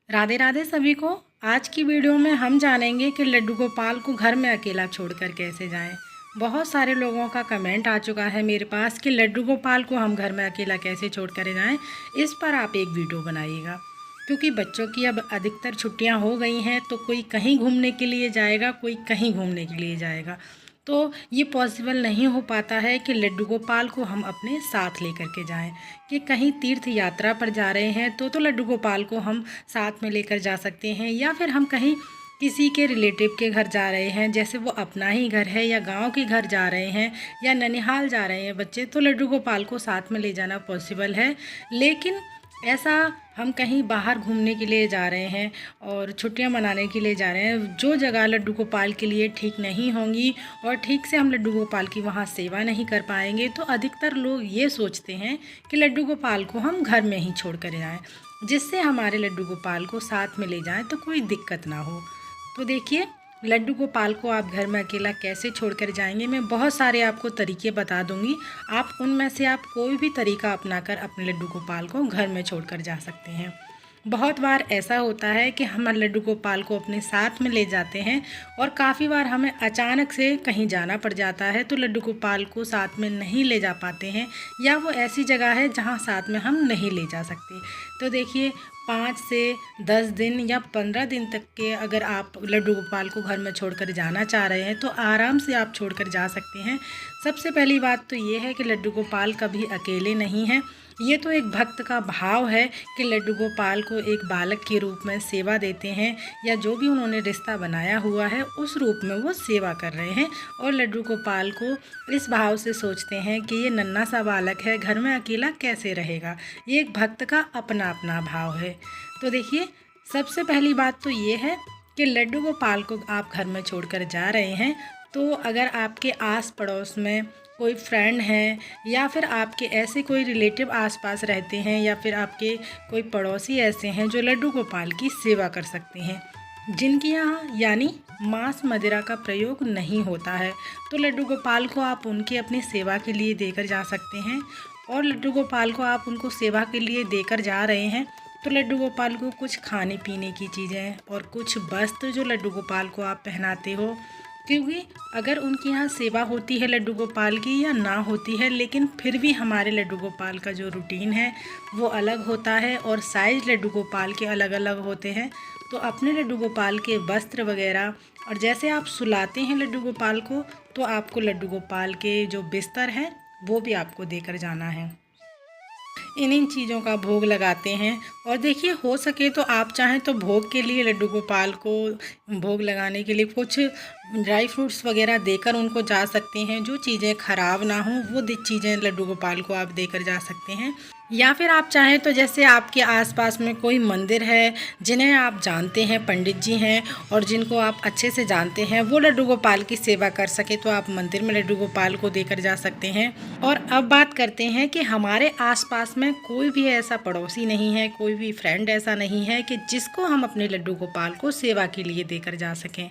राधे राधे सभी को। आज की वीडियो में हम जानेंगे कि लड्डू गोपाल को घर में अकेला छोड़कर कैसे जाएं। बहुत सारे लोगों का कमेंट आ चुका है मेरे पास कि लड्डू गोपाल को हम घर में अकेला कैसे छोड़कर जाएं। इस पर आप एक वीडियो बनाइएगा, क्योंकि बच्चों की अब अधिकतर छुट्टियां हो गई हैं, तो कोई कहीं घूमने के लिए जाएगा, कोई कहीं घूमने के लिए जाएगा। तो ये पॉसिबल नहीं हो पाता है कि लड्डू गोपाल को हम अपने साथ लेकर के जाएं। कि कहीं तीर्थ यात्रा पर जा रहे हैं तो लड्डू गोपाल को हम साथ में लेकर जा सकते हैं, या फिर हम कहीं किसी के रिलेटिव के घर जा रहे हैं, जैसे वो अपना ही घर है, या गांव के घर जा रहे हैं, या ननिहाल जा रहे हैं बच्चे, तो लड्डू गोपाल को साथ में ले जाना पॉसिबल है। लेकिन ऐसा हम कहीं बाहर घूमने के लिए जा रहे हैं और छुट्टियां मनाने के लिए जा रहे हैं, जो जगह लड्डू गोपाल के लिए ठीक नहीं होंगी और ठीक से हम लड्डू गोपाल की वहाँ सेवा नहीं कर पाएंगे, तो अधिकतर लोग ये सोचते हैं कि लड्डू गोपाल को हम घर में ही छोड़ कर जाएँ, जिससे हमारे लड्डू गोपाल को साथ में ले जाएं तो कोई दिक्कत ना हो। तो देखिए, लड्डू गोपाल को आप घर में अकेला कैसे छोड़कर जाएंगे, मैं बहुत सारे आपको तरीके बता दूंगी। आप उनमें से आप कोई भी तरीका अपनाकर अपने लड्डू गोपाल को घर में छोड़कर जा सकते हैं। बहुत बार ऐसा होता है कि हम लड्डू गोपाल को अपने साथ में ले जाते हैं और काफ़ी बार हमें अचानक से कहीं जाना पड़ जाता है, तो लड्डू गोपाल को साथ में नहीं ले जा पाते हैं, या वो ऐसी जगह है जहाँ साथ में हम नहीं ले जा सकते। तो देखिए, 5 से 10 दिन या 15 दिन तक के अगर आप लड्डू गोपाल को घर में छोड़कर जाना चाह रहे हैं तो आराम से आप छोड़कर जा सकते हैं। सबसे पहली बात तो ये है कि लड्डू गोपाल कभी अकेले नहीं हैं। ये तो एक भक्त का भाव है कि लड्डू गोपाल को एक बालक के रूप में सेवा देते हैं, या जो भी उन्होंने रिश्ता बनाया हुआ है उस रूप में वो सेवा कर रहे हैं, और लड्डू गोपाल को इस भाव से सोचते हैं कि ये नन्हा सा बालक है, घर में अकेला कैसे रहेगा। ये एक भक्त का अपना अपना भाव है। तो देखिए, सबसे पहली बात तो ये है कि लड्डू गोपाल को आप घर में छोड़कर जा रहे हैं, तो अगर आपके आस पड़ोस में कोई फ्रेंड है, या फिर आपके ऐसे कोई रिलेटिव आसपास रहते हैं, या फिर आपके कोई पड़ोसी ऐसे हैं जो लड्डू गोपाल की सेवा कर सकते हैं, जिनके यहाँ यानी मांस मदिरा का प्रयोग नहीं होता है, तो लड्डू गोपाल को आप उनके अपनी सेवा के लिए देकर जा सकते हैं। और लड्डू गोपाल को आप उनको सेवा के लिए देकर जा रहे हैं, तो लड्डू गोपाल को कुछ खाने पीने की चीज़ें और कुछ वस्त्र जो लड्डू गोपाल को आप पहनाते हो, क्योंकि अगर उनके यहाँ सेवा होती है लड्डू गोपाल की या ना होती है, लेकिन फिर भी हमारे लड्डू गोपाल का जो रूटीन है वो अलग होता है और साइज़ लड्डू गोपाल के अलग अलग होते हैं। तो अपने लड्डू गोपाल के वस्त्र वगैरह, और जैसे आप सुलाते हैं लड्डू गोपाल को, तो आपको लड्डू गोपाल के जो बिस्तर हैं वो भी आपको देकर जाना है। इन चीज़ों का भोग लगाते हैं। और देखिए, हो सके तो आप चाहें तो भोग के लिए लड्डू गोपाल को भोग लगाने के लिए कुछ ड्राई फ्रूट्स वगैरह देकर उनको जा सकते हैं। जो चीज़ें ख़राब ना हों वो चीज़ें लड्डू गोपाल को आप देकर जा सकते हैं। या फिर आप चाहें तो जैसे आपके आसपास में कोई मंदिर है, जिन्हें आप जानते हैं, पंडित जी हैं और जिनको आप अच्छे से जानते हैं, वो लड्डू गोपाल की सेवा कर सके, तो आप मंदिर में लड्डू गोपाल को देकर जा सकते हैं। और अब बात करते हैं कि हमारे आसपास में कोई भी ऐसा पड़ोसी नहीं है, कोई भी फ्रेंड ऐसा नहीं है कि जिसको हम अपने लड्डू गोपाल को सेवा के लिए देकर जा सकें।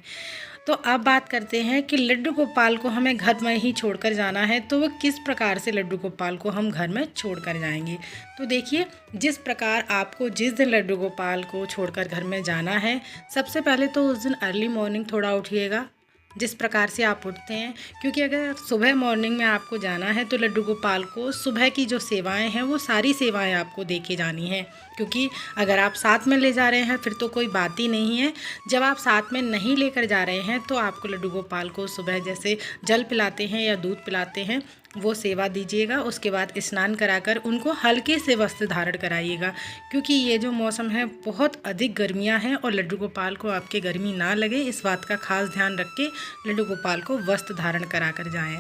तो अब बात करते हैं कि लड्डू गोपाल को हमें घर में ही छोड़कर जाना है, तो वो किस प्रकार से लड्डू गोपाल को हम घर में छोड़कर जाएंगे। तो देखिए, जिस प्रकार आपको जिस दिन लड्डू गोपाल को छोड़कर घर में जाना है, सबसे पहले तो उस दिन अर्ली मॉर्निंग थोड़ा उठिएगा, जिस प्रकार से आप उठते हैं, क्योंकि अगर सुबह मॉर्निंग में आपको जाना है तो लड्डू गोपाल को सुबह की जो सेवाएं हैं वो सारी सेवाएं आपको दे के जानी हैं। क्योंकि अगर आप साथ में ले जा रहे हैं फिर तो कोई बात ही नहीं है। जब आप साथ में नहीं लेकर जा रहे हैं तो आपको लड्डू गोपाल को सुबह जैसे जल पिलाते हैं या दूध पिलाते हैं वो सेवा दीजिएगा। उसके बाद स्नान कराकर उनको हल्के से वस्त्र धारण कराइएगा, क्योंकि ये जो मौसम है बहुत अधिक गर्मियां हैं और लड्डू गोपाल को आपके गर्मी ना लगे, इस बात का खास ध्यान रख के लड्डू गोपाल को वस्त्र धारण करा कर जाएँ।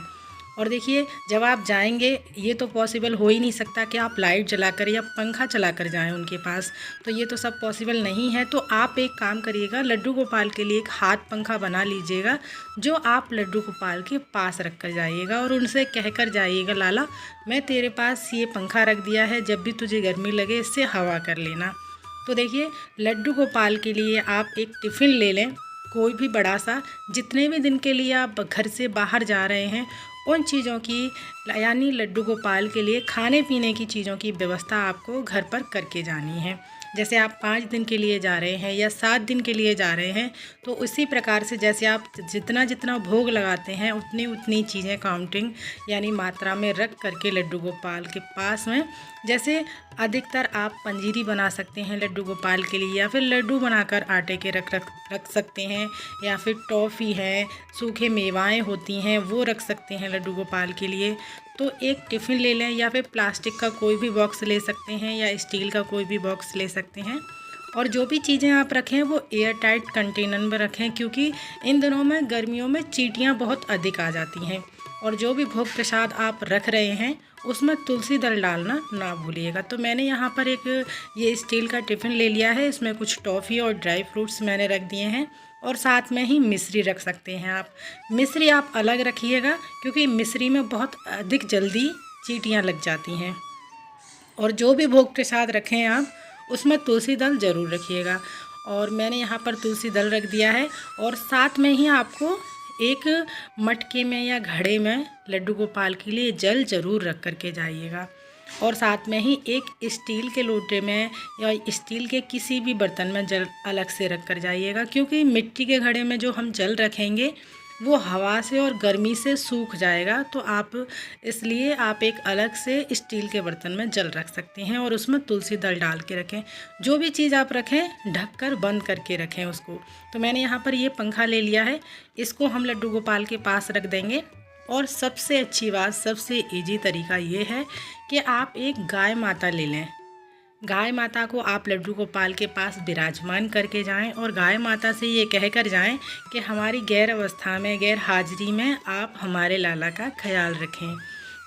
और देखिए, जब आप जाएंगे, ये तो पॉसिबल हो ही नहीं सकता कि आप लाइट जलाकर या पंखा चलाकर जाएं उनके पास, तो ये तो सब पॉसिबल नहीं है। तो आप एक काम करिएगा, लड्डू गोपाल के लिए एक हाथ पंखा बना लीजिएगा, जो आप लड्डू गोपाल के पास रख कर जाइएगा और उनसे कहकर जाइएगा, लाला मैं तेरे पास ये पंखा रख दिया है, जब भी तुझे गर्मी लगे इससे हवा कर लेना। तो देखिए, लड्डू गोपाल के लिए आप एक टिफ़िन ले लें, कोई भी बड़ा सा, जितने भी दिन के लिए आप घर से बाहर जा रहे हैं उन चीज़ों की, यानी लड्डू गोपाल के लिए खाने पीने की चीज़ों की व्यवस्था आपको घर पर करके जानी है। जैसे आप 5 दिन के लिए जा रहे हैं या 7 दिन के लिए जा रहे हैं, तो उसी प्रकार से जैसे आप जितना जितना भोग लगाते हैं उतनी उतनी चीज़ें काउंटिंग यानी मात्रा में रख करके लड्डू गोपाल के पास में, जैसे अधिकतर आप पंजीरी बना सकते हैं लड्डू गोपाल के लिए, या फिर लड्डू बनाकर आटे के रख सकते हैं, या फिर टॉफ़ी है, सूखे मेवाएं होती हैं वो रख सकते हैं लड्डू गोपाल के लिए। तो एक टिफ़िन ले लें या फिर प्लास्टिक का कोई भी बॉक्स ले सकते हैं या स्टील का कोई भी बॉक्स ले सकते हैं, और जो भी चीज़ें आप रखें वो एयर टाइट कंटेनर में रखें, क्योंकि इन दिनों में गर्मियों में चींटियाँ बहुत अधिक आ जाती हैं। और जो भी भोग प्रसाद आप रख रहे हैं उसमें तुलसी दल डालना ना भूलिएगा। तो मैंने यहाँ पर एक ये स्टील का टिफ़िन ले लिया है, इसमें कुछ टॉफ़ी और ड्राई फ्रूट्स मैंने रख दिए हैं, और साथ में ही मिश्री रख सकते हैं आप। मिश्री आप अलग रखिएगा क्योंकि मिश्री में बहुत अधिक जल्दी चींटियाँ लग जाती हैं। और जो भी भोग प्रसाद रखें आप उसमें तुलसी दल ज़रूर रखिएगा। और मैंने यहाँ पर तुलसी दल रख दिया है, और साथ में ही आपको एक मटके में या घड़े में लड्डू गोपाल के लिए जल ज़रूर रख करके जाइएगा। और साथ में ही एक स्टील के लोटे में या स्टील के किसी भी बर्तन में जल अलग से रख कर जाइएगा, क्योंकि मिट्टी के घड़े में जो हम जल रखेंगे वो हवा से और गर्मी से सूख जाएगा। तो आप इसलिए आप एक अलग से स्टील के बर्तन में जल रख सकते हैं और उसमें तुलसी दल डाल के रखें। जो भी चीज़ आप रखें ढक कर बंद करके रखें उसको। तो मैंने यहाँ पर ये पंखा ले लिया है, इसको हम लड्डू गोपाल के पास रख देंगे। और सबसे अच्छी बात, सबसे इजी तरीका ये है कि आप एक गाय माता ले लें। गाय माता को आप लड्डू गोपाल के पास विराजमान करके जाएं और गाय माता से ये कह कर जाएं कि हमारी गैर अवस्था में, गैर हाजिरी में आप हमारे लाला का ख्याल रखें,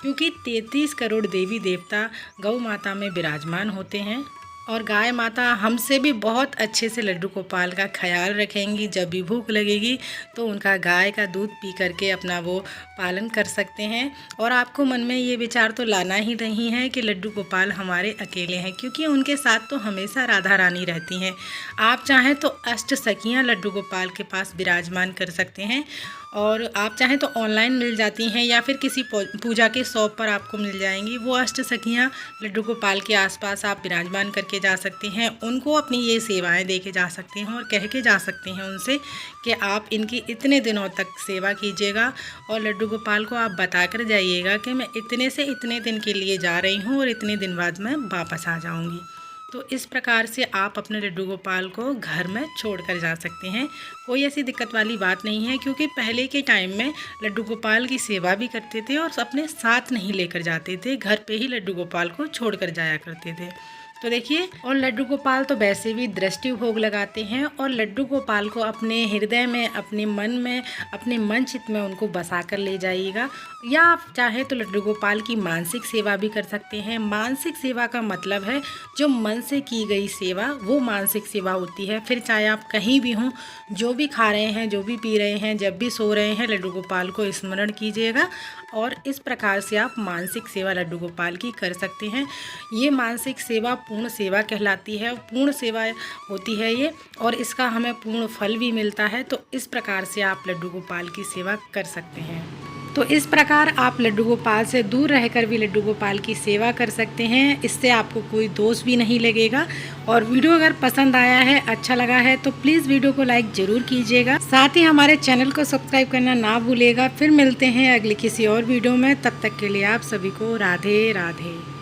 क्योंकि 33 करोड़ देवी देवता गौ माता में विराजमान होते हैं। और गाय माता हमसे भी बहुत अच्छे से लड्डू गोपाल का ख्याल रखेंगी। जब भी भूख लगेगी तो उनका गाय का दूध पी करके अपना वो पालन कर सकते हैं। और आपको मन में ये विचार तो लाना ही नहीं है कि लड्डू गोपाल हमारे अकेले हैं, क्योंकि उनके साथ तो हमेशा राधा रानी रहती हैं। आप चाहें तो अष्ट सखियाँ लड्डू गोपाल के पास विराजमान कर सकते हैं, और आप चाहें तो ऑनलाइन मिल जाती हैं या फिर किसी पूजा के शॉप पर आपको मिल जाएंगी। वो अष्ट सखियाँ लड्डू गोपाल के आसपास आप विराजमान करके जा सकते हैं, उनको अपनी ये सेवाएं दे के जा सकते हैं और कह के जा सकते हैं उनसे कि आप इनकी इतने दिनों तक सेवा कीजिएगा। और लड्डू गोपाल को आप बता कर जाइएगा कि मैं इतने से इतने दिन के लिए जा रही हूँ और इतने दिन बाद मैं वापस आ जाऊँगी। तो इस प्रकार से आप अपने लड्डू गोपाल को घर में छोड़ कर जा सकते हैं। कोई ऐसी दिक्कत वाली बात नहीं है, क्योंकि पहले के टाइम में लड्डू गोपाल की सेवा भी करते थे और अपने साथ नहीं लेकर जाते थे, घर पे ही लड्डू गोपाल को छोड़ कर जाया करते थे। तो देखिए, और लड्डू गोपाल तो वैसे भी दृष्टि भोग लगाते हैं, और लड्डू गोपाल को अपने हृदय में, अपने मन में, अपने मन चित्त में उनको बसा कर ले जाइएगा। या आप चाहे तो लड्डू गोपाल की मानसिक सेवा भी कर सकते हैं। मानसिक सेवा का मतलब है जो मन से की गई सेवा, वो मानसिक सेवा होती है। फिर चाहे आप कहीं भी हों, जो भी खा रहे हैं, जो भी पी रहे हैं, जब भी सो रहे हैं, लड्डू गोपाल को स्मरण कीजिएगा, और इस प्रकार से आप मानसिक सेवा लड्डू गोपाल की कर सकते हैं। ये मानसिक सेवा पूर्ण सेवा कहलाती है, पूर्ण सेवा होती है ये, और इसका हमें पूर्ण फल भी मिलता है। तो इस प्रकार से आप लड्डू गोपाल की सेवा कर सकते हैं। तो इस प्रकार आप लड्डू गोपाल से दूर रहकर भी लड्डू गोपाल की सेवा कर सकते हैं। इससे आपको कोई दोष भी नहीं लगेगा। और वीडियो अगर पसंद आया है, अच्छा लगा है, तो प्लीज़ वीडियो को लाइक ज़रूर कीजिएगा। साथ ही हमारे चैनल को सब्सक्राइब करना ना भूलिएगा। फिर मिलते हैं अगले किसी और वीडियो में। तब तक के लिए आप सभी को राधे राधे।